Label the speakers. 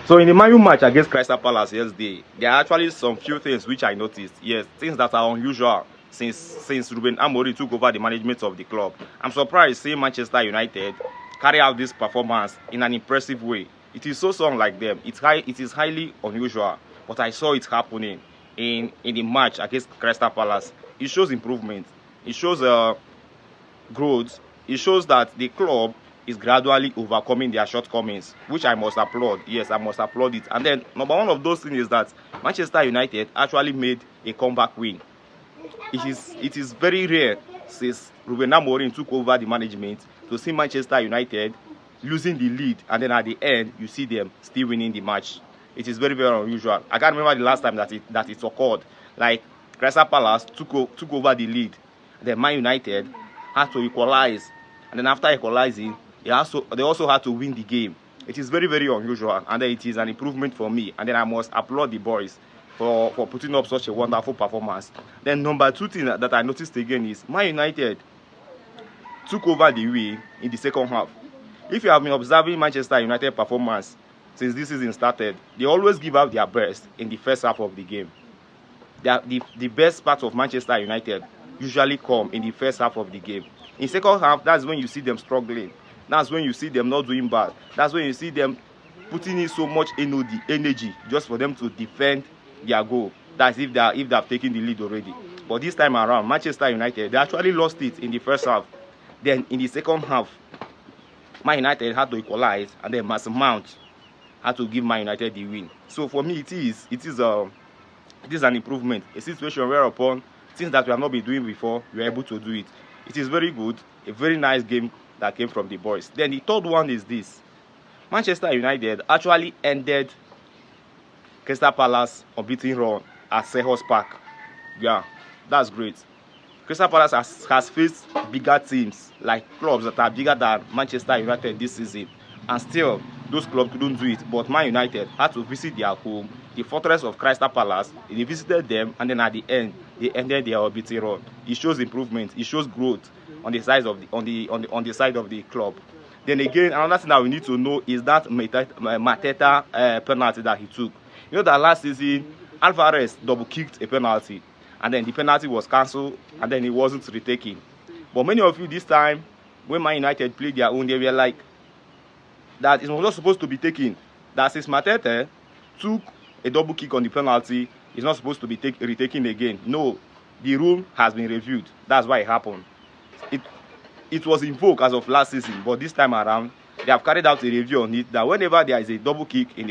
Speaker 1: So in the Man U match against Crystal Palace yesterday, there are actually some few things which I noticed. Yes, things that are unusual since Ruben Amorim took over the management of the club. I'm surprised seeing Manchester United carry out this performance in an impressive way. It is so unlike them. It is highly unusual, but I saw it happening in the match against Crystal Palace. It shows improvement. It shows growth. It shows that the club is gradually overcoming their shortcomings, which I must applaud. Yes, I must applaud it. And then number one of those things is that Manchester United actually made a comeback win. It is very rare since Ruben Amorim took over the management to see Manchester United losing the lead and then at the end you see them still winning the match. It is very, very unusual. I can't remember the last time that it occurred. Like Crystal Palace took over the lead, then Man United had to equalize, and then after equalizing, they also had to win the game. It is very, very unusual, and then it is an improvement for me. And then I must applaud the boys for putting up such a wonderful performance. Then number two thing that I noticed again is Man United took over the win in the second half. If you have been observing Manchester United performance since this season started, they always give out their best in the first half of the game. The best part of Manchester United usually come in the first half of the game. In second half, that's when you see them struggling. That's when you see them not doing bad. That's when you see them putting in so much energy just for them to defend their goal. That's if they have taken the lead already. But this time around, Manchester United, they actually lost it in the first half. Then in the second half, Man United had to equalize, and then Mason Mount had to give Man United the win. So for me, it is an improvement, a situation whereupon things that we have not been doing before, we are able to do it. It is very good, a very nice game that came from the boys. Then the third one is this: Manchester United actually ended Crystal Palace unbeaten run at Selhurst Park. Yeah, that's great. Crystal Palace has faced bigger teams, like clubs that are bigger than Manchester United this season, and still those clubs couldn't do it. But Man United had to visit their home, the fortress of Crystal Palace. They visited them, and then at the end they ended their unbeaten run. It shows improvement. It shows growth on the side of the side of the club. Then again, another thing that we need to know is that Mateta penalty that he took. You know that last season Alvarez double kicked a penalty, and then the penalty was cancelled, and then it wasn't retaken. But many of you this time, when Man United played their own, they were like that it was not supposed to be taken. That since Mateta took a double kick on the penalty, it's not supposed to be retaken again. No, the rule has been reviewed. That's why it happened. It was invoked as of last season, but this time around, they have carried out a review on it that whenever there is a double kick in the